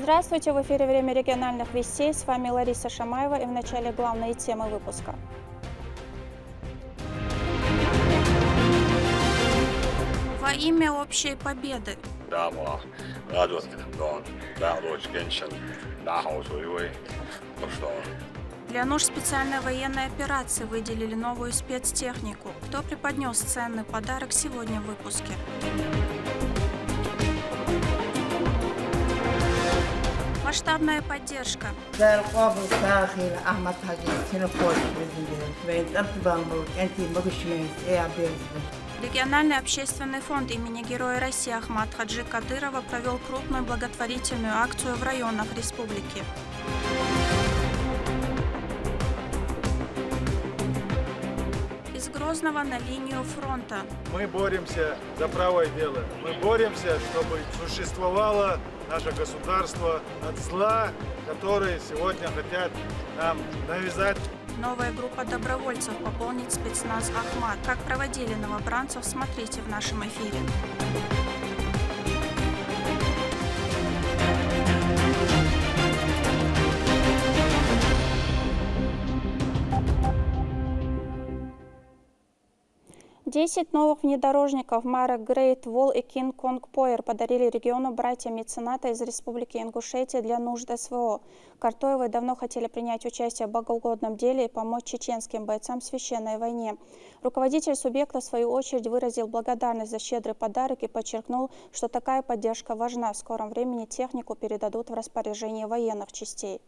Здравствуйте, в эфире «Время региональных вестей». С вами Лариса Шамаева и в начале главные темы выпуска. Во имя общей победы. Для нужд специальной военной операции выделили новую спецтехнику. Кто преподнес ценный подарок сегодня в выпуске? Масштабная поддержка. Региональный общественный фонд имени Героя России Ахмад Хаджи Кадырова провел крупную благотворительную акцию в районах республики. Из Грозного на линию фронта. Мы боремся за правое дело. Мы боремся, чтобы существовало наше государство от зла, которые сегодня хотят нам навязать. Новая группа добровольцев пополнит спецназ Ахмат. Как проводили новобранцев, смотрите в нашем эфире. Десять новых внедорожников марок Great Wall и King Kong Power подарили региону братья-мецената из Республики Ингушетия для нужд СВО. Картоевы давно хотели принять участие в богоугодном деле и помочь чеченским бойцам в священной войне. Руководитель субъекта, в свою очередь, выразил благодарность за щедрый подарок и подчеркнул, что такая поддержка важна. В скором времени технику передадут в распоряжение военных частей.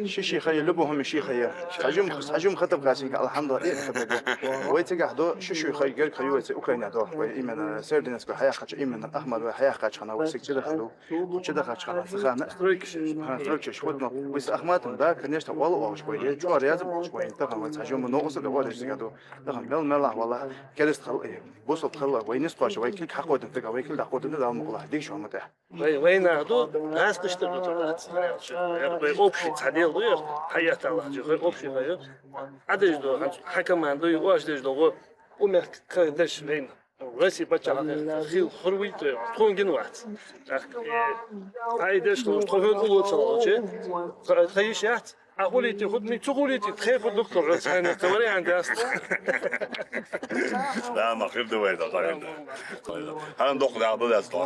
شيخي لبهم شيخي حجم خطب قاسين الحمد لله ويتقعدوا شو خي قال خيوت اوكرانيا دو ويمن سيردنس كو حياه خش يمن احمد وحياه خش خنا وسكتي خلو وكذا خش خنا سخانه ترك شوتنا ويس احمد دا كنيش والله شويه شو رياض شويه تفهم حجم نقص ده ولا سكادو تفهم ملا والله كلست خل بوصل خل وينس قاش ويكل حق ودن تقا ويكل دا قودن دا مقله ديك شو متاح وين هذو ناس تشتغل يعني общий цадел غير حياة الله غير общий غير عدش دو حكم عنده يواش دش دو ومك كدش بين راسي بتاع خيل خروي تكون جنوات عايدش لو تكون أول صلاة خيشات أقولي تأخذ من تقولي تخاف الدكتور أنا توري عندي أصلا لا ما خير دوي ده طيب هل ندخل على ده أصلا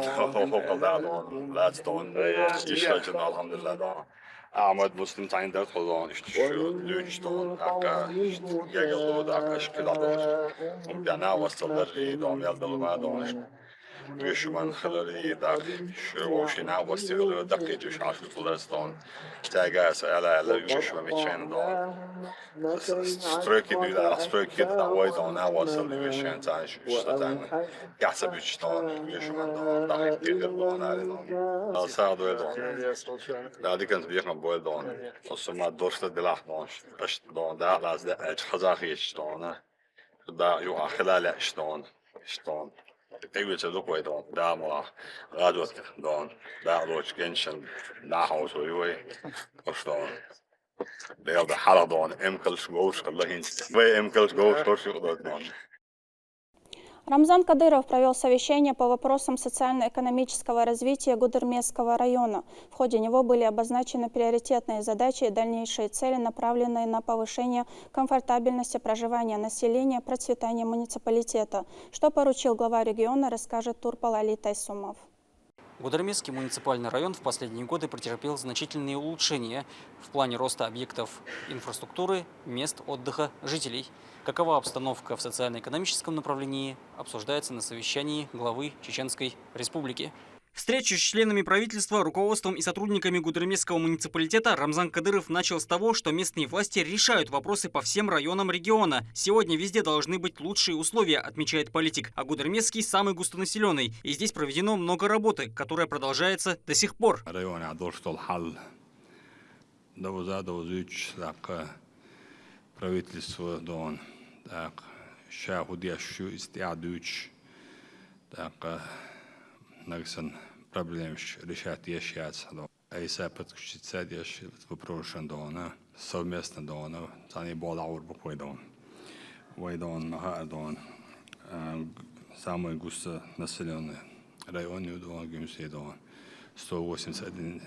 لا أصلا يشتغل الحمد لله ده Ahmet Muslim tayin dert olan işte şu dönüşten dakika yayıldı dakika şekilde yani avastaları doğum yaldırma doğmuş Göçmen halleri da şu o şeyin avastaları dakika düş aşkı Bulgaristan tagası ala göçmen için doğum ströki düğler ströki de o zaman avastaları göçmen taş işte gasa bütçten göçmen doğum dakika düğler doğum al sağda doğum Daar kan weer gaan boel doen. Als ze maar doorste de lacht doen, als dan daar laat de het gezag is staan. Daar je achterlaat staan. Ik weet het ook wel doen. Daar maar radio doen. Daar loopt kinderen naar huis hoe je staan. De halal doen. Emkels goos gelegen. Wij emkels goos door dat doen. Рамзан Кадыров провел совещание по вопросам социально-экономического развития Гудермесского района. В ходе него были обозначены приоритетные задачи и дальнейшие цели, направленные на повышение комфортабельности проживания населения, процветания муниципалитета. Что поручил глава региона, расскажет Турпал Али Тайсумов. Гудермесский муниципальный район в последние годы претерпел значительные улучшения в плане роста объектов инфраструктуры, мест отдыха жителей. Какова обстановка в социально-экономическом направлении, обсуждается на совещании главы Чеченской Республики. Встречу с членами правительства, руководством и сотрудниками Гудермесского муниципалитета Рамзан Кадыров начал с того, что местные власти решают вопросы по всем районам региона. Сегодня везде должны быть лучшие условия, отмечает политик, а Гудермесский самый густонаселенный. И здесь проведено много работы, которая продолжается до сих пор. Правительство Нагсан проблем решать решать. Айса подключиться деш вопросен дона совместно дона. Тани балаур буквойдон. Войдон махадон. Самый густонаселенный район Юдон Гюмседон. 181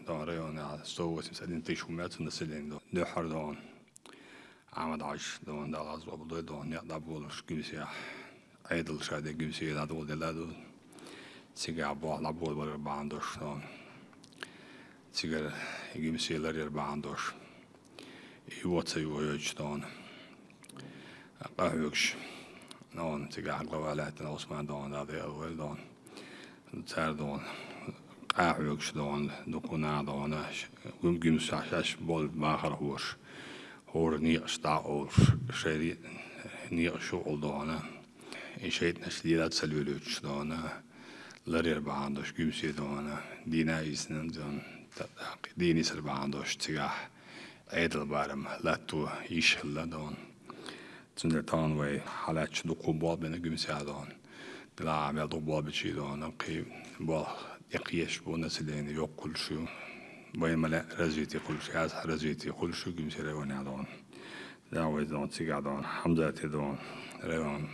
район, 181 тысяч умерцев населения. Дехардон. Амадаш дон далаз бабудой дон. Я дабулш Гюмсия. Айдл шаде Гюмсия дадул деладу. Тигар балабол var bandosh don. Тигар гимсилер bandosh. И вот и воюч don. Ахюкш. Non тигар главалет на Осман don да дел don. Цар don. Ахюкш don докуна don. Гимсаш бол бахархош. Хор ни стаор шери ни шоул don. И шейт нашлидат салюлюч don. Ларер бандош гюмсидона дина иснен дон дини сер бандош тига эдл барам лату ишелла дон цундер танвей халач дукубал бен гюмсидон дла мел дукубал бичидон قي бал يقيش بونسلين يقول شو بيملا رزيتي كل شيء از رزيتي كل شو گمسيرون دون داوي دون تيغا دون حمزه دون ريون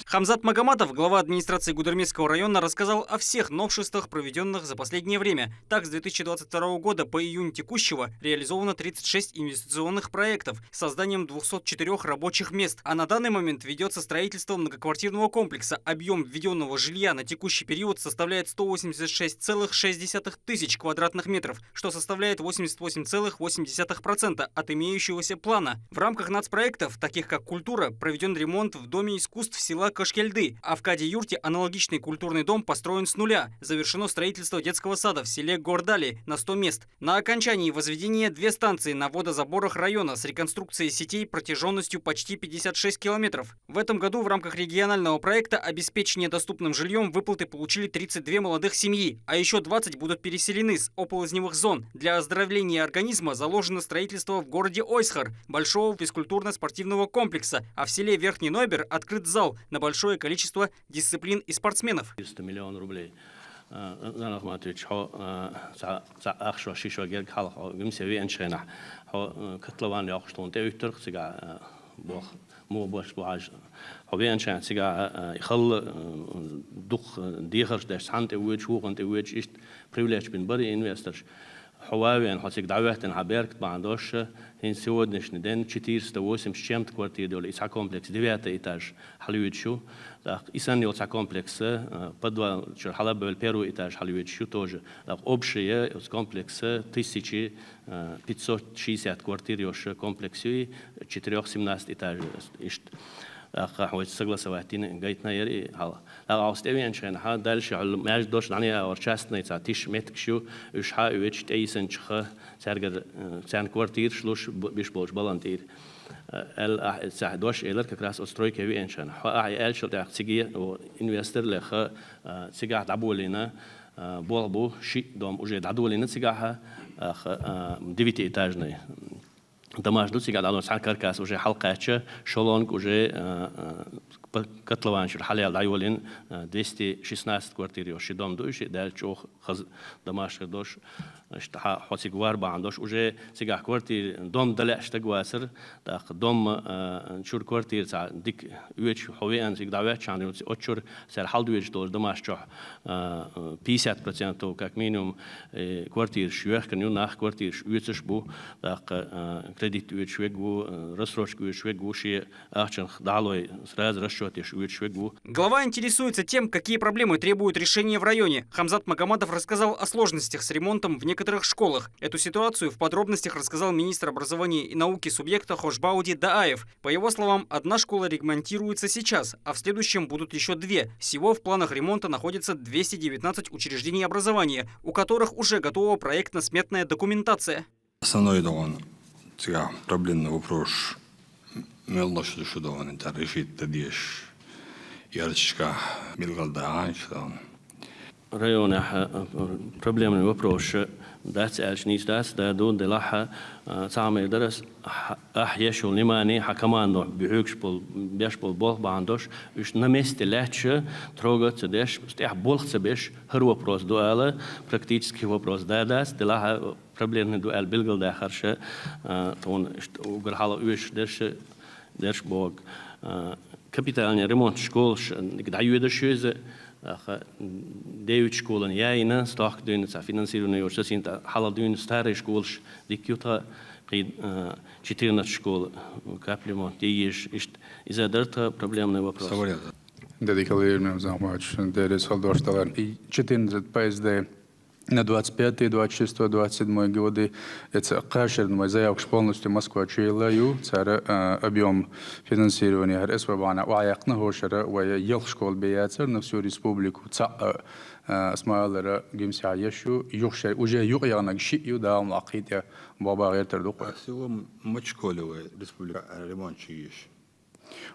Хамзат Магоматов, глава администрации Гудермесского района, рассказал о всех новшествах, проведенных за последнее время. Так, с 2022 года по июнь текущего реализовано 36 инвестиционных проектов с созданием 204 рабочих мест. А на данный момент ведется строительство многоквартирного комплекса. Объем введенного жилья на текущий период составляет 186,6 тысяч квадратных метров, что составляет 88,8% от имеющегося плана. В рамках нацпроектов, таких как культура, проведен ремонт в Доме искусств села Кашкельды, а в Каде-Юрте аналогичный культурный дом построен с нуля. Завершено строительство детского сада в селе Гордали на 100 мест. На окончании возведения 2 станции на водозаборах района с реконструкцией сетей протяженностью почти 56 километров. В этом году в рамках регионального проекта обеспечения доступным жильем выплаты получили 32 молодых семьи, а еще 20 будут переселены с ополозневых зон. Для оздоровления организма заложено строительство в городе Ойсхар большого физкультурно-спортивного комплекса, а в селе Верхний Нойбер открыт зал на большое количество дисциплин и спортсменов. 100 миллионов рублей. أنا ما تريش أخشوا شيشوا جيل خالق جمسي أنشينا كتلوان يأخذون تأويتر سجع بوخ مو بوش بواج أنشان سجع يخل دخ ديخرش داش عن تأويج هو عن تأويج إيش privilege بين بري إنفسترش حواوي أن حسيك دعوة إن عبارك بعندوش هين سود نشن دين كتير استواسم شمت كوارتير دول إسا كومبلكس ديفيات إيتاج حلويت شو ده إسان يوتسا كومبلكس بدوا شر حلب بالبيرو إيتاج حلويت شو توج ده أوبشية إس كومبلكس تيسيشي 560 كوارتير يوش كومبلكسي 417 إيتاج إشت حويت سجل سواتين جيتنا يري هلا لا عاوستيين شين ها دالش على ماج دوش لاني اورشاستنا تاتيش متك شو اش ها ويتش تيسن چخ سرجر سان كوارتير شلوش بيش بولش بالانتير ال ساعه دوش ايلر كراس استرويك وي انشان ها اي ال شو تاع سيجي او انفستر لخ سيجا دابولينا بولبو شي دوم وجي دابولينا سيجاها ديفيتي ايتاجني دماج دوسي قاعد على سان كركاس وجه حلقة شلونك وجه котлован шир халял дайволин 216 квартир ёши дом душ дал чох домашний дош штаха хосиг варба андош уже сега квартир дом дала штагвасер да дом чур квартир за дик үеч ховен sig давят чан очур сер халдуеч дол домаш чох 50% как минимум квартир швех каню нах квартир үечш бу да кредит үеч вегу рассрочку үеч вегу ши ахчан далой сразу расчет үеч вегу. Глава интересуется тем, какие проблемы требуют решения в районе. Хамзат Магомадов рассказал о сложностях с ремонтом в некоторых школах. Эту ситуацию в подробностях рассказал министр образования и науки субъекта Хошбауди Дааев. По его словам, одна школа ремонтируется сейчас, а в следующем будут еще 2. Всего в планах ремонта находится 219 учреждений образования, у которых уже готова проектно-сметная документация. Основной проблемный вопрос. Мелношду шудован это решит тадеш ярчка Белграда что районе проблемный вопрос дать альшнис дать да до делаха самый درس أحيشوا لماني حكمان بيحكش بول بيش بول باندوش إيش نمست لاتش تروجت تدش استيح بولخ تبش هرو بروس دوالة практически вопрос да داس делаха проблемный дуэл Белград آخرش تون وقرحلا إيش درش بوق كابيتالني ريمونت شكولش قدعيو درشوز ديوت شكولن ياينا ستاك دون سا فينانسيرونه يوشسين تا حالا دون ستاري شكولش ديكيوتا قيد 14 школ капремонт есть из-за этого проблемный вопрос. Dedikaliram zahmač, deres haldoštalar i 14 PSD на 25, 26, 27 годы это кашерный заявка полностью Москва чуяла цара объем финансирования РС вабана ваяқна хошера вая ел школ бияцер на всю республику ца اسماعيل جمسي عيشو يخشى وجا يغيانا شيء يداوم عقيدة بابا غير تردوق. سوى مشكلة республика ремонт чиешь.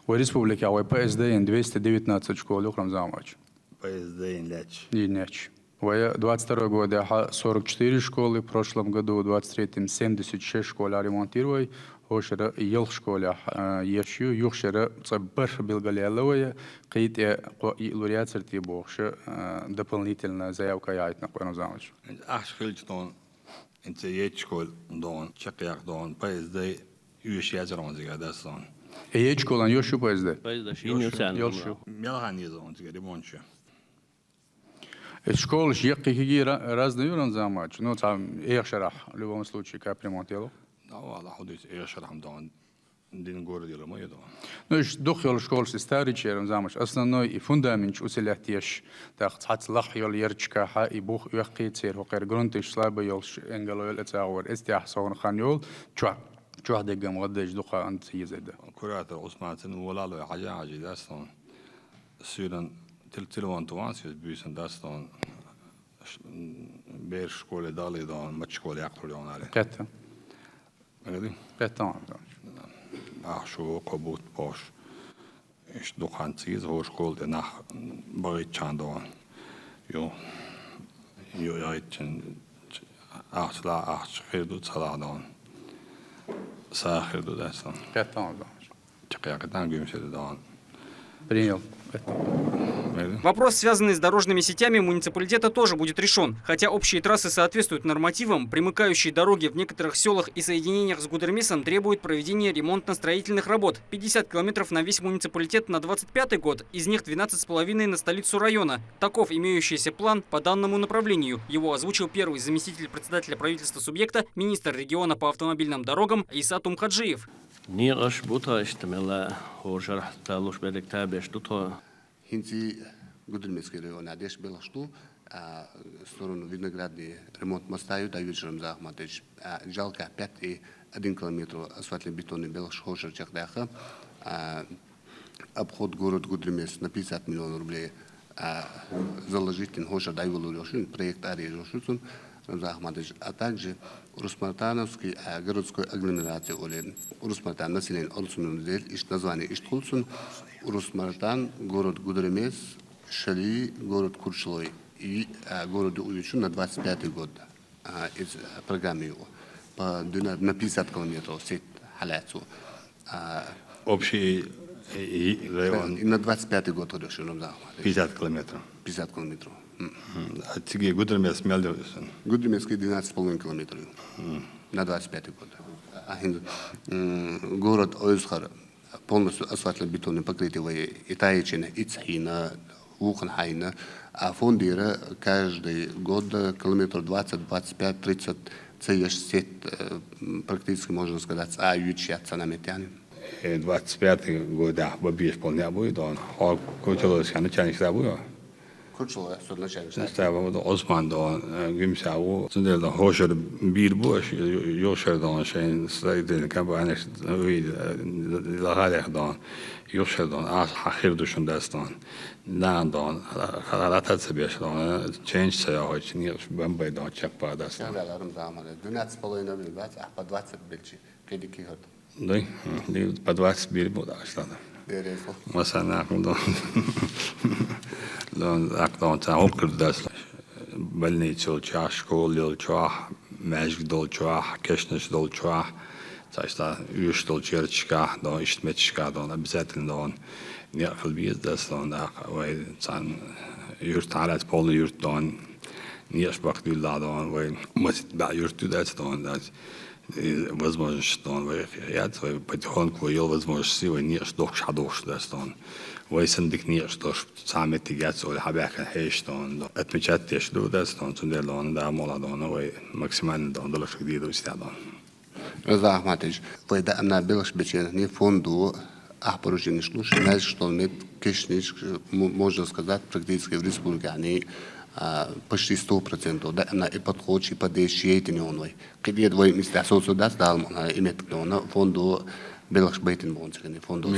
وريسبوبليكا وي PSD 219 школ ухрам замач. PSD ляч. Ильняч. В 22 году 44 школы, в прошлом году, в 23-м 76 школ ремонтировали. هوشرا يل شكولا يشيو يخشرا صبر بالغالية قيد لوريات سرتي بوخش дополнительно заявка яйт на коем замочь. Ахшхилчтон انت يشكول دون شقيق دون PSD يوش يزرون زي هذا صون. يشكولان يوشو PSD. PSD شيء يوسان. يوشو. ميلهان يزرون زي ремонтче. Школы какие разные юрон замочь. Ну там эхшарах в любом случае как ремонтировал. Да, والله حدث إيش رح مدون دين جور ديال ما يدون. نوش دخل الشكول ستاري شيرم زامش أصلا نوي فوندامنش وسيلاتيش تاخد حتى لح يول يرجع حق يبوخ يحكي تصير هو غير جرونتش سلابة يولش إنجلو يل أتاور استيحصون خانيول شو هذا جم غدش دخل أنت يزيد. كرات عثمان ولا له حاجة عجيبة أصلا. سيرن تلوان توانس بيسن داستون بير شكول دالي دون ما شكول يقولون عليه. كتا. قطعا شو قبوت باش إيش دخان تيز هو شغل ده نخ بغيت چندان يو يايتن أصلا خير دو صلاة ساخر دو دستان قطعا تقيا قطعا قيم سيد دان принял. Вопрос, связанный с дорожными сетями муниципалитета, тоже будет решен. Хотя общие трассы соответствуют нормативам, примыкающие дороги в некоторых селах и соединениях с Гудермесом требуют проведения ремонтно-строительных работ. 50 километров на весь муниципалитет на 25 год, из них 12,5 на столицу района. Таков имеющийся план по данному направлению. Его озвучил первый заместитель председателя правительства субъекта, министр региона по автомобильным дорогам Иса Тумхаджиев. نيغش بوتا اشتملا هو شرح تالوش بدك تابش دوتا Хинци Гудермесский район, Адеш Белашту, сторону Виноградный ремонт моста, да вечером захматыч, жалко 5,1 километр асфальтно-бетонный Белашхошер Чахдаха, обход город Гудермес на 50 миллионов рублей, заложить Хошер Дайволу Рошин, проект Арии Рошин, захматыч, а также Урусмартановский городской агломерации Олен, Урусмартан население Олсунундель, ищ название Иштхулсун, Урусмартан, город Гудермес, Шали, город Куршлой и город Уличу на 25 год из программы его. На 50 километров сеть халяцу. Общий И район На 25-й год решил Рамзан Ахматович. 50 километров. 50 километров. А тебе Гудермес Мелдевсон. Гудримецкий 12,5 километров. На 25-й год. Город Ойсхар полностью асфальтобетонным покрытием и таечина, и цхина, Уханхайна. А фондира каждый год километр 20, 25, 30 сеть практически можно сказать, ючатся на метяне. 25 года бабьеш полня будет, он кучилось, начальник забыл. Кучило, что начальник. Става Осман, он гимсяу, цендел да хошер бирбуш, йошер да шен сайден кабанеш, лагалех да, йошер да, ахир душон дастан. Да, да, халатат себе что, change себя очень не бомбей да чакпа дастан. Да, Рамзан Ахматович. 12,5 мил, а по 20 бельчи. Кедики хот. Да, по 20 бирбу да что. مثلا دون اقدام تمام کرده بلنی چه شکل چه مشق دل چه کشنش دل چه تاشتا یوش دل چرچکا دون اشتمتشکا دون بزاتن دون نیاخل بیز دست دون وای تان یورت حالت پول یورت دون نیاش وقت دیل دون وای مسجد با یورت دست دون دست возможность, что он выехал, свой потихоньку ел возможность силы не что шадош даст он. Войсендик не что сами тягаться или хабяка хей что он отмечать те что даст он тундел он да молодой вой максимально он долго где до себя он. Рамзан Ахматович, вы да на белых биченах не фонду ахпоружение шлюш, знаешь что мы кишнич можно сказать практически в республике они почти 100%, да, на и подход и поддерживает неоной. Когда двое места соцсудас дал имеет на фонду Белашбейтен Бонцене фонду.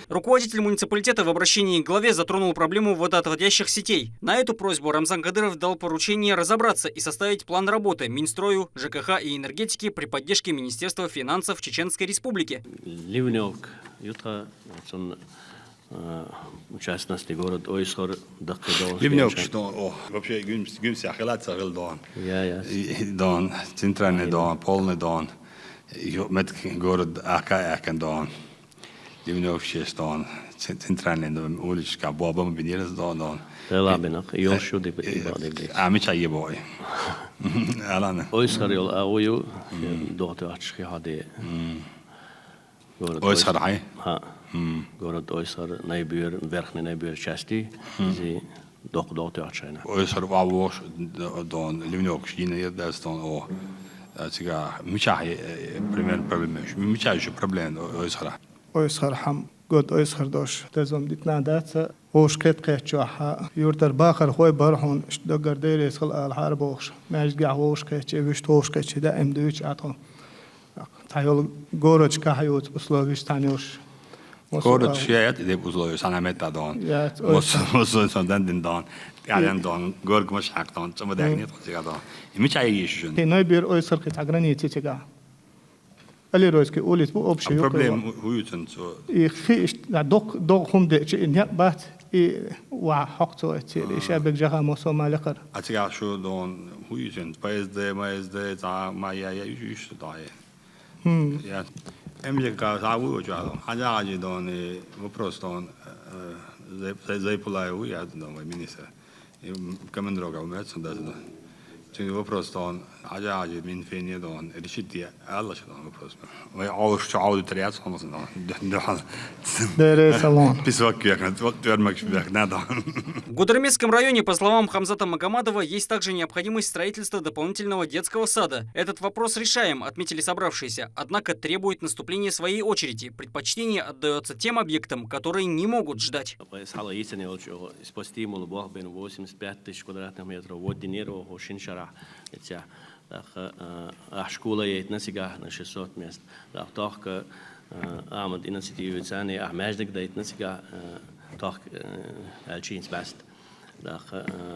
Руководитель муниципалитета в обращении к главе затронул проблему водоотводящих сетей. На эту просьбу Рамзан Кадыров дал поручение разобраться и составить план работы Минстрою, ЖКХ и энергетики при поддержке Министерства финансов Чеченской Республики. Ливневк, Юта, участности город Ойсхар, Дахкадон. Ливневк, что вообще гимся хилаться гил дон. Я. Дон, центральный дон, полный дон. Мет город Ака дон. Ливневк что центральный дон, уличка, бабам бенирес дон. Лабинах, Йошу дебати. А мы чай бой. Алана. Ойсхар йол аую, доктор Ачхи хаде. Ойсхар хай. Город Ойсхар найбюр, верхний найбюр части, зи доктор Ачхи. Ойсхар вавош дон, Ливневк шина даст дон о. Сега мичай пример проблем. Мичай еще проблем Ойсхар. Ойсхар хам قد أيسخر دوش تزوم ديتنا دات وش كت قيتشوحا يورتر باخر خوي برحون اشتدقر ديري يسخل الحرب وش ماجد قاع وش قيتش وش توش قيتش دا ام دوش عطو تايول غورج كاحيوت بسلوغيش تانيوش غورج شيات دي بسلوغيش انا متا دون وصل دندن دون قاعدين دون غورج مش حق دون ثم داغني تقصي دون مش عايش تي نويبير أيسخر قيت عقراني تيتيقا Ali roiski ulit bu option. Problem huiten so. Ich da doch hum de in ja bat I wa hakto etili shabek jaha moso malakar. Atiga shu don huiten PSD MSD za ma ya yush dae. Я Америка заву жало. Хаджаji don вопрос don заипулаю я don министр. И командировка умеется даже. Çünkü вопрос он Хаджаji Минфине don решить Allah что он вопрос. Вы алш аудитория сонсон don. Дере салон. Писок як вот вермак шбек надо. В Гудермесском районе, по словам Хамзата Магомадова, есть также необходимость строительства дополнительного детского сада. Этот вопрос решаем, отметили собравшиеся, однако требует наступления своей очереди. Предпочтение отдается тем объектам, которые не могут ждать. Школа يتنسيجا نشيسوت مست لا طاق عمد إنسيتيف ثاني أحماجدك ده يتنسيجا طاق الشينس بست لا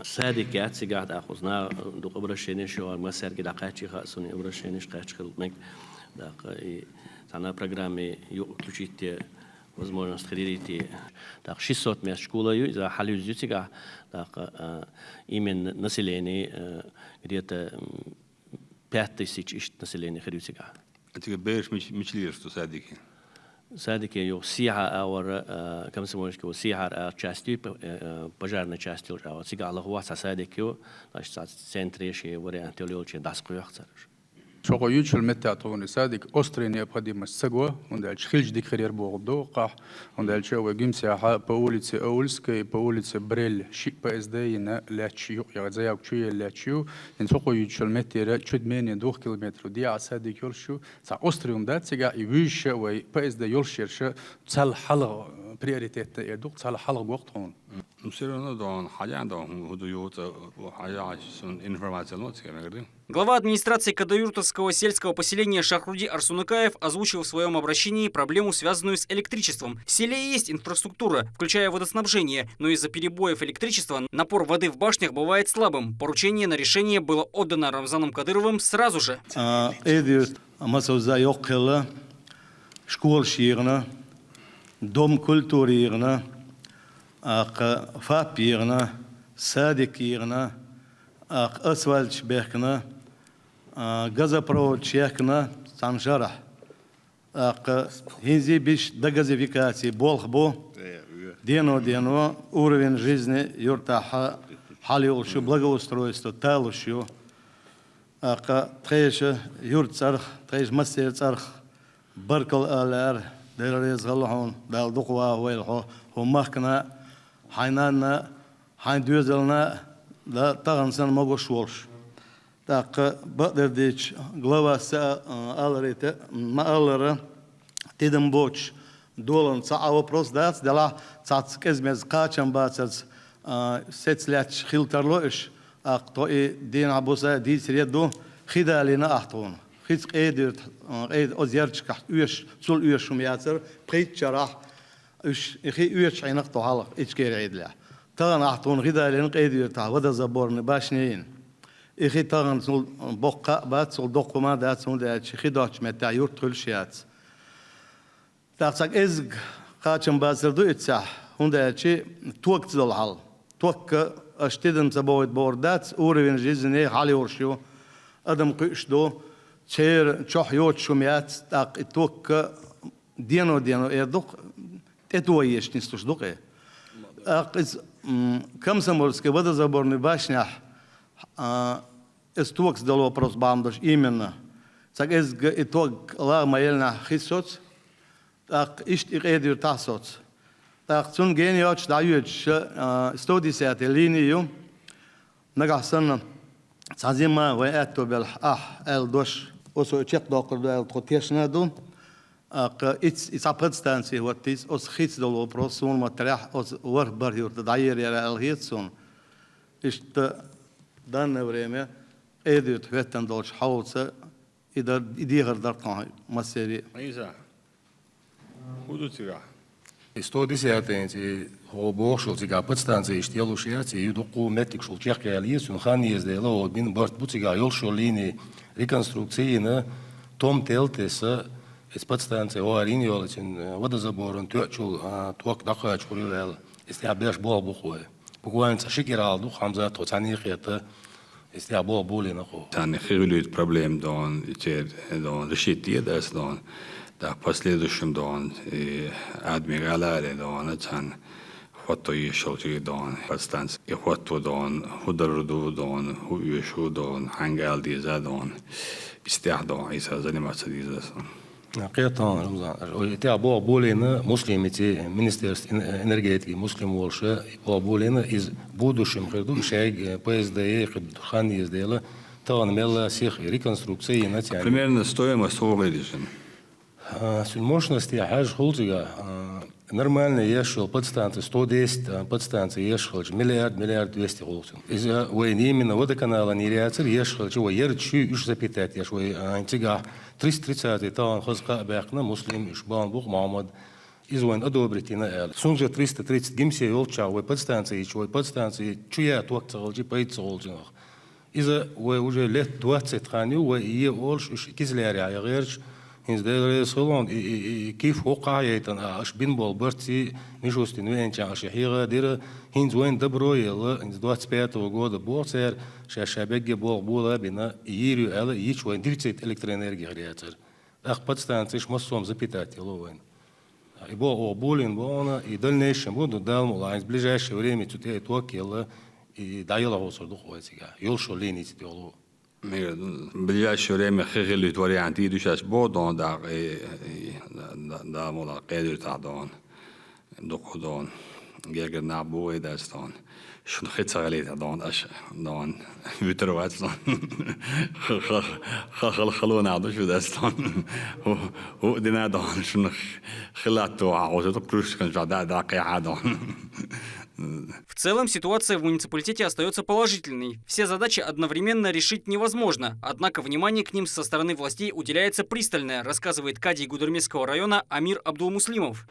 صادق يتسيجا ده خزنا دو قبرشينش شو مسير كده قاتشي خاصني قبرشينش قاتش خلط مك لا ثنا برنامج يوكلوشيت возможность ходить так 600 мест школы за халюзитига так именно население где-то 5000 населения ходитига. А ты берешь мечлишь что садики? садики его сиха ауэр комсомольского сиха частью пожарной частью а вот сега лохваса садики его значит центре еще вариант телеолче даскуяхцар. شغل يوتشل متى طوني صادق أسترين يبقى مسجوا وندال خلج دي خير بوردو قح وندال شو جيمسي ح بوليس أولسكي بوليس بريل شيء بس دينا لا تشيو يا زي أكشيو لا تشيو إنسوقو يوتشل متى را شد مين 2 كيلومتر دي عصادق يلشو سا أسترين دات سجا يويش وي بس ده يلشيرش تسال حلقة بريوريتيت يدوق تسال حلقة وقتهم نصير ندون حاجة عندهم هدوء وحاجة عشان إنفورماسيون كده. Глава администрации Кадаюртовского сельского поселения Шахруди Арсуныкаев озвучил в своем обращении проблему, связанную с электричеством. В селе есть инфраструктура, включая водоснабжение, но из-за перебоев электричества напор воды в башнях бывает слабым. Поручение на решение было отдано Рамзаном Кадыровым сразу же. Дом культуры, фапирна, садикирна, асфальт шбехна, газопровод чехна, самжара. Хинзи биш до газификации болхбо, дено уровень жизни юртаха, халиолшу благоустройство, талушу, треш юрцарх, треш мастерцарх, баркал алар, دلريز غلحون دال دقوا ويلحو ومخنا حينانا حين دوزلنا لا تغنسن مغوش ولش تاق بقدر ديش غلوا سا алрите ما алра تدم بوش دولن سا вопрос дац дела цац кезмез качан бацац сецляч хилтерлош то и дин абуса дисреду خدالنا أحطون خيس قادر قاد أزيرش كح يش سول يش مياتر قيد شرح إيش يش عينك طهالك إيش كير عيد له تغن أحطون خدالنا قادر تها وده زبورن باشنين إخي تغن سول بقى بات سول دق ما دات سول دات خداش متى يرتل شيات تاعك إزق قاتم بازر دو إتسح هندا شيء توقت ذا الحال توق أشتدم تبويت بوردات أورين جيزني حالي ورشيو أدم قيش دو تشير تشوح يوت شميات تاق توق دينو إيردوق تتويش نستوش دوقي أقز كم سمورسكي وده زبورني باشنح استوكس دلو بروس بامدوش إيمنا تاق إزق إتوق لا مايلنا خيسوت تاق إشت إقيدير تحسوت تاق تون جيني يوتش دايوتش استودي ساتي ليني يوم نقع سنة تعزيما ويأتو بالح الدوش وسو تشيق دوقر دو التوتيشنا دو إتس أبدستانسي واتيس أس خيتس دولو بروسون متريح أس وربر يورت داير يرى الهيتسون إشت دان نوريمي إيديو تفتن دولش حوصة إذا إديغر دارتان مسيري إيزا هدو تيغا 110 هو цигā подстанции штелушиации юдуку метикшул чехкая лисун хан ездела бин борт буцигā йолшо линии реконструкции на том телтеса из подстанции оарин йолчин водозаборон тёчул туак дахач курил истябеш бол бухой буквально шикирал хамза тоцанихета истябол болина хо тан хирулит проблем дон итер дон решит дас дон да последующем дон адмирале дон тан خطو يشلتي دون بستانس يخطو دون هدردو دون هويشو دون هنگال ديزا دون استعدو عيسى زنمات ديزا قيطان رمضان تاع بولينا مسلمتي министерство энергетики مسلم ولشه بولينا из будущем خدو شيء ПСД хан ездила тан мела всех реконструкции на тяне примерно стоимость выглядит мощности حاجه خلطه нормально ешел подстанции 110 подстанции ешел миллиард 200 голтин из войны именно водоканала не реацер ешел чего ерчу уж запитать еш вой антига 330 тан хозка бахна муслим ишбан бух Мухаммад из войн одобритина эл сунже 330 гимсе йолча вой подстанции чего подстанции чуя туакцалжи пайцалжи из вой уже лет 20 ханю вой и олш уж кизляри айгерч إنز ده رسولان كيف وقع يتنا أش بين بالبرتي نشوستين وين جا شحيرة دير إنز وين دبرو يلا إنز دوات سبيت وجود بورسير شابك بولا بينا ييرو ألا ييش وين ديرتيت إلكترينيرجي غرياتر أخبط ستانسيش مصوم زبيتات يلا وين И был обулен, было, и дальнейшем буду дал, мол, в ближайшее время тут я туакела, и даила осор духоватика. Юлшо линии тиолу. В ближайшее время хихилит варианты, идущие бодон, да, мол, кедр тадон, духовдон, гегер набуй, да, стон. شنو خيت غليت دون اش دون فيتروات خلونا عضو شو داستون هو دينا دون شنو خلاتو عاوزة كروش كان جادا داقي عادون. В целом ситуация в муниципалитете остается положительной. Все задачи одновременно решить невозможно, однако внимание к ним со стороны властей уделяется пристальное, рассказывает кадий Гудермесского района Амир Абдулмуслимов.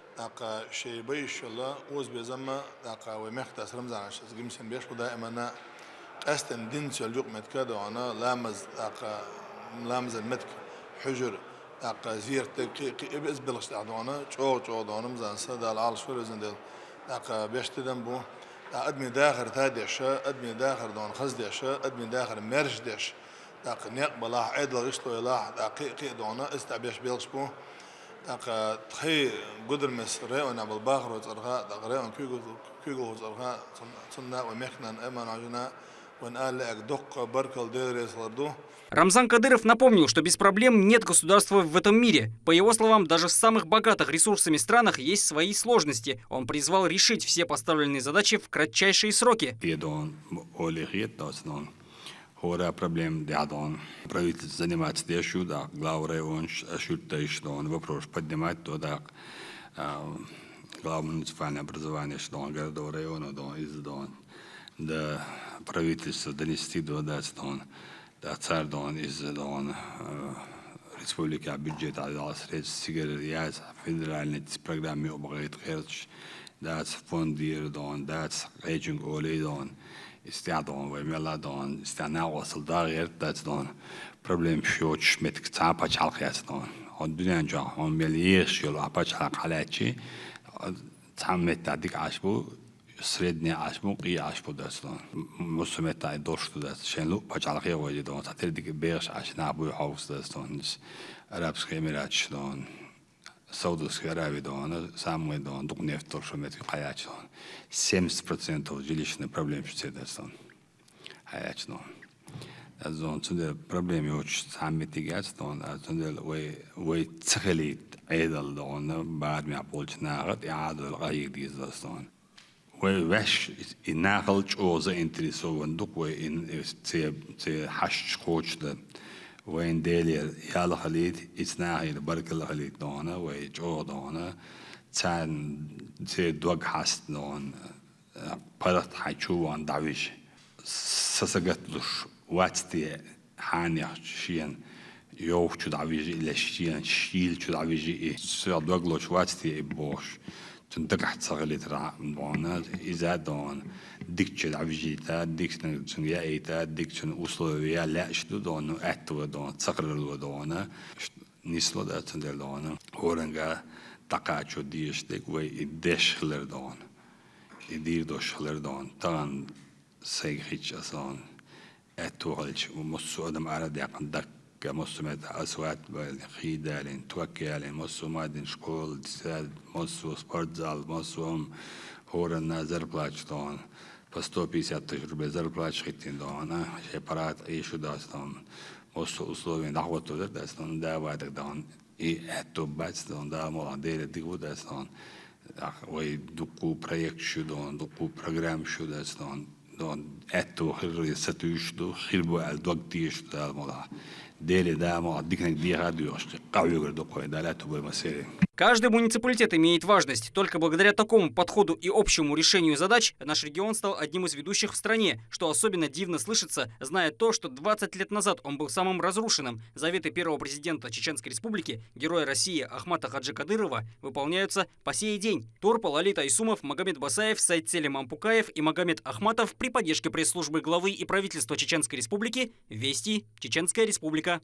أدمي داخل تاديش أدمي داخل دون خزديش أدمي داخل مرجديش داق نقبل عيد لغشلو يلاح دقيق دونا استعبيش بيلشبو داق تخي قدر مصر ريونا بالباخر وزرها داق ريون كيغو وزرها صنع ومحنا أمان عجنا ونقال لك دق بركل ديريس لردو. Рамзан Кадыров напомнил, что без проблем нет государства в этом мире. По его словам, даже в самых богатых ресурсами странах есть свои сложности. Он призвал решить все поставленные задачи в кратчайшие сроки. Проблем правительство занимается тем, да, главный он считает, что он вопрос поднимает туда, главное муниципальное образование, что он городов района, да, правительство донести до датстон. Царь дон из дон республика бюджет отдал средств сигарет федеральной программе обогат херч дат фондир дон дат рейджинг олей дон истядон вемела дон истана осылдар дат дон проблем шоч метк цапа чалхяс дон он дунянжа он мелиер шол апа чалхалачи цамет дадик ашбу средняя ашму и ашбу дастон мусумета дошт даст шенлу пачалхе води дон сатердик беш ашна бу хаус дастон арабский эмират дон Саудовской Аравии дон самый дон духнефть торшумет хаяч дон 70% жилищных проблем что дастон хаяч дон дон цуде проблемы очень самый тигас дон цуде вы цхали эдал дон بعد ما قلت ناقد إعادة الغير دي دастон وش الناقل جوزة إنتريسو وندق وإن تي حش خوش ده وين ديلي يالا خليت إثناء البركة الخليت دونا وجو دونا تان تي دوغ حاست دون برت حيشو وان دعويش سسقتلوش واتستي حاني شين يوف شو دعويش إلا شين شيل شو دعويش إيه سيا دوغلوش واتستي إبوش تندقح تصغلت رعبنا إذا دون ديكشن عبجيتا ديكشن يأيتا ديكشن أصلوية لا شدو دون أتو دون تصغر دون نسلو دا تندر دون هورنجا تقاچو ديشتك ويدش خلر دون يدير دوش خلر دون تان سيخيش أصلا أتو غلش ومسو أدم عرض يقن دك مصومات أسوات خيدالين توكيالين مصو مادين شكول دساد مصو سبورتزال مصو هورنا زربلاش دون по 150 тысяч рублей зарплат шхитин дон сепарат и шудас дон мосу условия нахвату дастон давать дон и это бац дон да молодые дигу дастон ой дуку проект шудон дуку программ шудас дон это хири сатуш до хирбу ал догтиш да мола дели да мола дикнек дига дюш кавюгер до кой да лето бой масери. Каждый муниципалитет имеет важность. Только благодаря такому подходу и общему решению задач наш регион стал одним из ведущих в стране, что особенно дивно слышится, зная то, что 20 лет назад он был самым разрушенным. Заветы первого президента Чеченской Республики, героя России Ахмата Хаджи Кадырова, выполняются по сей день. Турпал, Лолит Айсумов, Магомед Басаев, Сайдселим Ампукаев и Магомед Ахматов при поддержке пресс-службы главы и правительства Чеченской Республики. Вести. Чеченская Республика.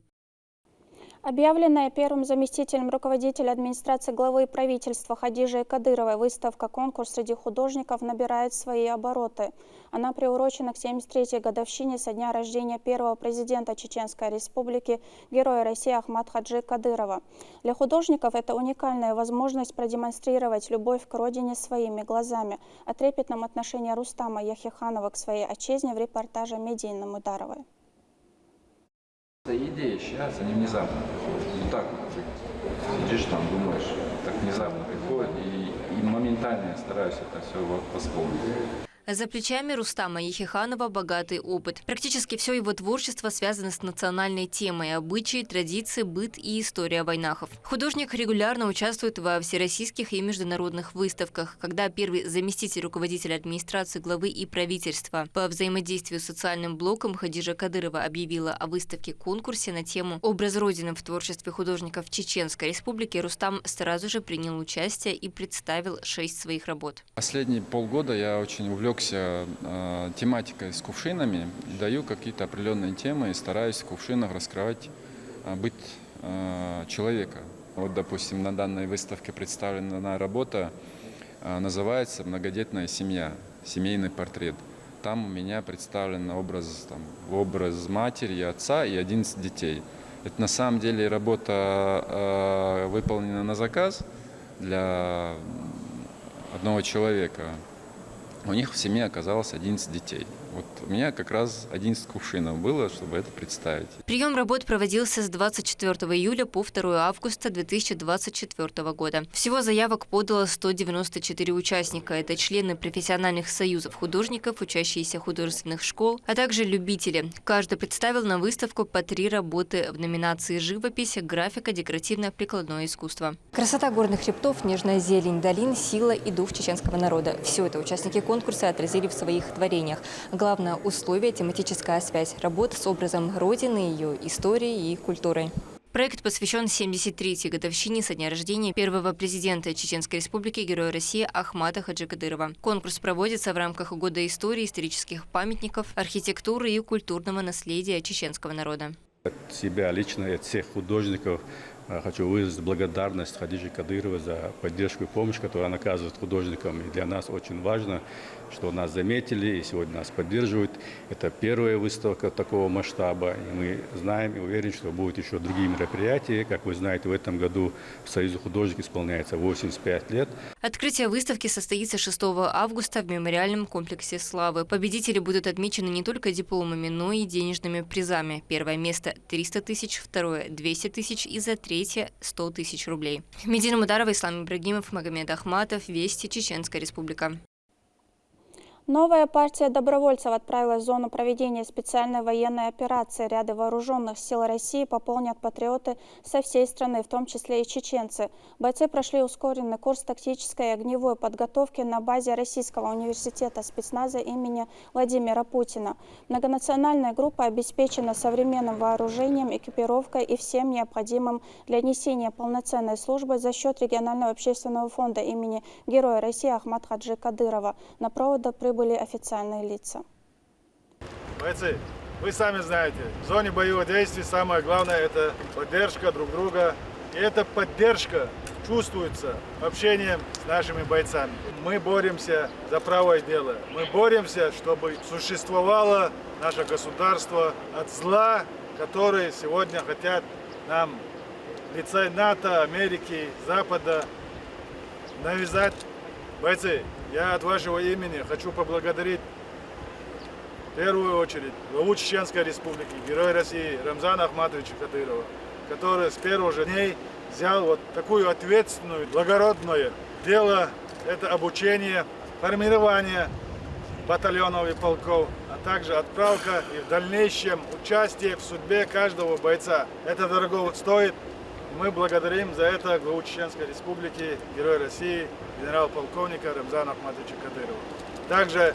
Объявленная первым заместителем руководителя администрации главы правительства Хадижей Кадыровой выставка-конкурс среди художников набирает свои обороты. Она приурочена к 73-й годовщине со дня рождения первого президента Чеченской Республики, героя России Ахмата Хаджи Кадырова. Для художников это уникальная возможность продемонстрировать любовь к родине своими глазами. О трепетном отношении Рустама Яхиханова к своей отчизне в репортаже Медины Мударовой. Идея сейчас, они внезапно приходят. Вот так вот сидишь там, думаешь, так внезапно приходит, и моментально я стараюсь это все восполнить. За плечами Рустама Яхиханова богатый опыт. Практически все его творчество связано с национальной темой – обычаи, традиции, быт и история войнахов. Художник регулярно участвует во всероссийских и международных выставках. Когда первый заместитель руководителя администрации главы и правительства по взаимодействию с социальным блоком Хадижа Кадырова объявила о выставке-конкурсе на тему «Образ Родины в творчестве художников Чеченской Республики», Рустам сразу же принял участие и представил 6 своих работ. Последние полгода я очень увлекся тематикой с кувшинами, даю какие-то определенные темы и стараюсь в кувшинах раскрывать быт человека. Вот, допустим, на данной выставке представлена работа, называется «Многодетная семья», семейный портрет. Там у меня представлен образ матери, отца и 11 детей. Это на самом деле работа выполнена на заказ для одного человека. У них в семье оказалось 11 детей. Вот у меня как раз 11 кувшинов было, чтобы это представить. Прием работ проводился с 24 июля по 2 августа 2024 года. Всего заявок подало 194 участника. Это члены профессиональных союзов художников, учащиеся художественных школ, а также любители. Каждый представил на выставку по 3 работы в номинации «Живопись», «Графика», «Декоративно-прикладное искусство». Красота горных хребтов, нежная зелень долин, сила и дух чеченского народа. Все это участники конкурса отразили в своих творениях. Главное условие – тематическая связь работ с образом Родины, ее историей и культурой. Проект посвящен 73-й годовщине со дня рождения первого президента Чеченской Республики, героя России Ахмата Хаджи Кадырова. Конкурс проводится в рамках Года истории, исторических памятников, архитектуры и культурного наследия чеченского народа. От себя лично и от всех художников хочу выразить благодарность Хадиже Кадыровой за поддержку и помощь, которую она оказывает художникам. И для нас очень важно, что нас заметили и сегодня нас поддерживают. Это первая выставка такого масштаба. И мы знаем и уверены, что будут еще другие мероприятия. Как вы знаете, в этом году в Союзе художников исполняется 85 лет. Открытие выставки состоится 6 августа в мемориальном комплексе «Славы». Победители будут отмечены не только дипломами, но и денежными призами. Первое место – 300 тысяч, второе – 200 тысяч и за третье – 100 тысяч рублей. Медина Мударова, Ислам Ибрагимов, Магомед Ахматов. Вести, Чеченская Республика. Новая партия добровольцев отправилась в зону проведения специальной военной операции. Ряды вооруженных сил России пополнят патриоты со всей страны, в том числе и чеченцы. Бойцы прошли ускоренный курс тактической и огневой подготовки на базе Российского университета спецназа имени Владимира Путина. Многонациональная группа обеспечена современным вооружением, экипировкой и всем необходимым для несения полноценной службы за счет регионального общественного фонда имени героя России Ахмата Хаджи Кадырова. На проводы прибыли официальные лица. Бойцы, вы сами знаете, в зоне боевых действий самое главное – это поддержка друг друга. И эта поддержка чувствуется общением с нашими бойцами. Мы боремся за правое дело. Мы боремся, чтобы существовало наше государство от зла, которые сегодня хотят нам лица НАТО, Америки, Запада навязать. Бойцы, я от вашего имени хочу поблагодарить в первую очередь главу Чеченской Республики, героя России Рамзана Ахматовича Кадырова, который с первых же дней взял вот такую ответственную, благородное дело, это обучение, формирование батальонов и полков, а также отправка и в дальнейшем участие в судьбе каждого бойца. Это дорого стоит. Мы благодарим за это главу Чеченской Республики, героя России, генерал-полковника Рамзана Ахматовича Кадырова. Также,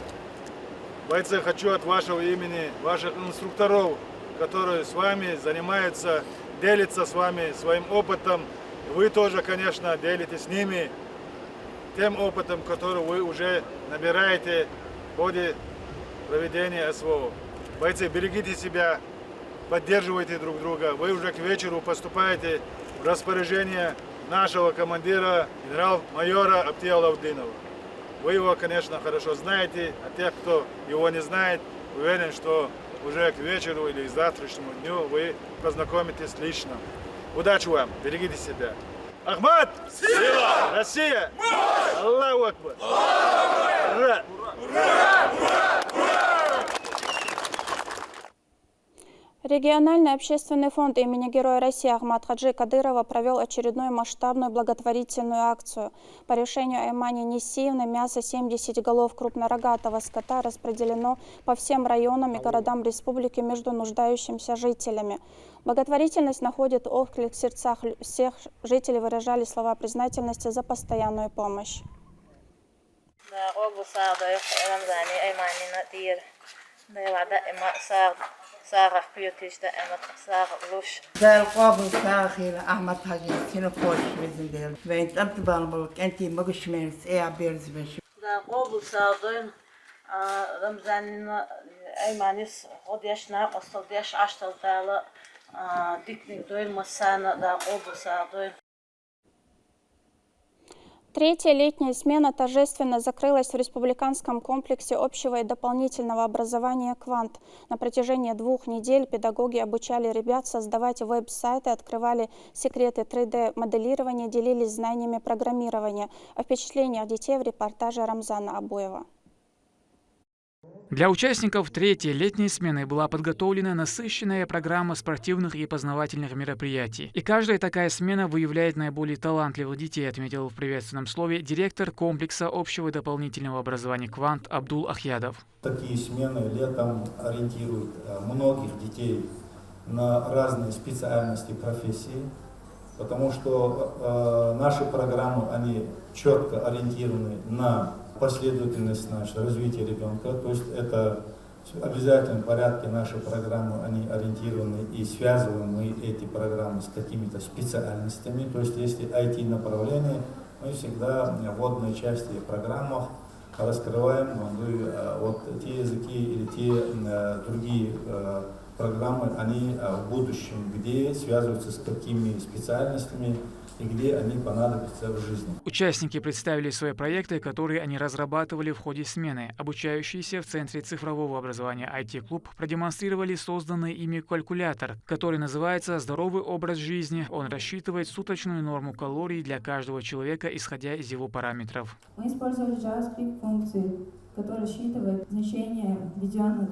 бойцы, хочу от вашего имени, ваших инструкторов, которые с вами занимаются, делятся с вами своим опытом. Вы тоже, конечно, делитесь с ними тем опытом, который вы уже набираете в ходе проведения СВО. Бойцы, берегите себя, поддерживайте друг друга. Вы уже к вечеру поступаете в распоряжение нашего командира, генерал-майора Аптия Лавдинова. Вы его, конечно, хорошо знаете, а тех, кто его не знает, уверен, что уже к вечеру или к завтрашнему дню вы познакомитесь лично. Удачи вам, берегите себя. Ахмад! Сила! Россия! Аллаху Акбар! Ура! Региональный общественный фонд имени Героя России Ахмад Хаджи Кадырова провел очередную масштабную благотворительную акцию. По решению Аймани Несиевны мясо 70 голов крупнорогатого скота распределено по всем районам и городам республики между нуждающимися жителями. Благотворительность находит отклик в сердцах всех жителей, выражали слова признательности за постоянную помощь. ساغ بيوتيش ده أنا ساغ لوش ده القابل ساغير أحمد حاجي سينوكوش بزن دير بنت أنت بالملك أنت مقش ميرس إيه عبيرز بش ده قابل ساغين رمزان أيمانيس خديشنا أصديش عشتل دالا ديكني دوين مسانا ده قابل ساغين. Третья летняя смена торжественно закрылась в республиканском комплексе общего и дополнительного образования «Квант». На протяжении 2 недель педагоги обучали ребят создавать веб-сайты, открывали секреты 3D-моделирования, делились знаниями программирования. О впечатлениях детей в репортаже Рамзана Абуева. Для участников третьей летней смены была подготовлена насыщенная программа спортивных и познавательных мероприятий. И каждая такая смена выявляет наиболее талантливых детей, отметил в приветственном слове директор комплекса общего и дополнительного образования «Квант» Абдул Ахьядов. Такие смены летом ориентируют многих детей на разные специальности профессии, потому что наши программы, они четко ориентированы на последовательность развития ребенка, то есть это в обязательном порядке наши программы, они ориентированы и связываем мы эти программы с какими-то специальностями, то есть если IT-направление, мы всегда в вводной части программах раскрываем вот те языки или те другие программы, они в будущем, где связываются с какими специальностями и где они понадобятся в жизни. Участники представили свои проекты, которые они разрабатывали в ходе смены. Обучающиеся в Центре цифрового образования IT-клуб продемонстрировали созданный ими калькулятор, который называется «Здоровый образ жизни». Он рассчитывает суточную норму калорий для каждого человека, исходя из его параметров. Мы использовали JavaScript функции, которые считывают значение введенных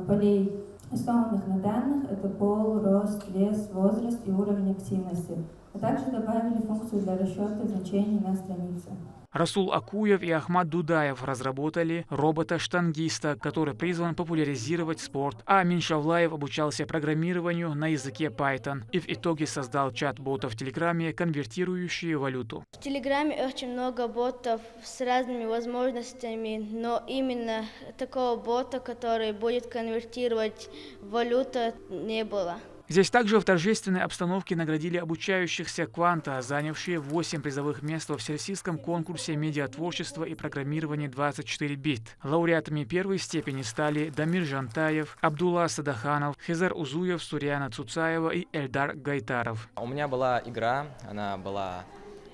полей, основанных на данных. Это пол, рост, вес, возраст и уровень активности. А также добавили функцию для расчета значений на странице. Расул Акуев и Ахмад Дудаев разработали робота-штангиста, который призван популяризировать спорт, а Амин Шавлаев обучался программированию на языке Python и в итоге создал чат-бота в Телеграме, конвертирующие валюту. В Телеграме очень много ботов с разными возможностями, но именно такого бота, который будет конвертировать валюту, не было. Здесь также в торжественной обстановке наградили обучающихся «Кванта», занявшие 8 призовых мест во всероссийском конкурсе медиатворчества и программирования 24 бит. Лауреатами первой степени стали Дамир Жантаев, Абдулла Садаханов, Хизар Узуев, Сурьяна Цуцаева и Эльдар Гайтаров. У меня была игра, она была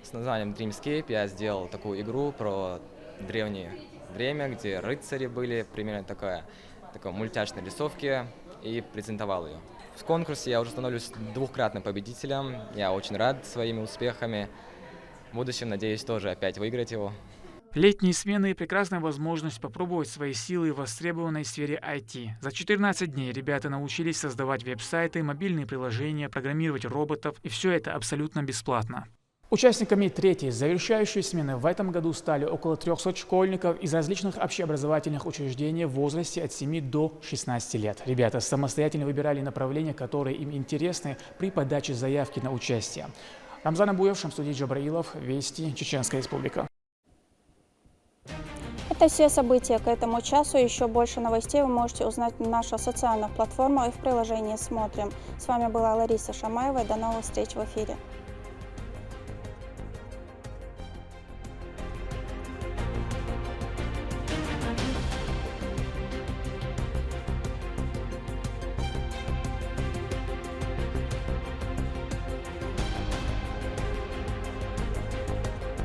с названием Dreamscape. Я сделал такую игру про древнее время, где рыцари были, примерно такой мультяшной рисовки, и презентовал ее. В конкурсе я уже становлюсь 2-кратным победителем. Я очень рад своими успехами. В будущем надеюсь тоже опять выиграть его. Летние смены – прекрасная возможность попробовать свои силы в востребованной сфере IT. За 14 дней ребята научились создавать веб-сайты, мобильные приложения, программировать роботов, и все это абсолютно бесплатно. Участниками третьей, завершающей смены в этом году стали около 300 школьников из различных общеобразовательных учреждений в возрасте от 7 до 16 лет. Ребята самостоятельно выбирали направления, которые им интересны при подаче заявки на участие. Рамзан Абуев, Шамсудин Джабраилов, Вести, Чеченская Республика. Это все события к этому часу. Еще больше новостей вы можете узнать на наших социальных платформах и в приложении «Смотрим». С вами была Лариса Шамаева. До новых встреч в эфире.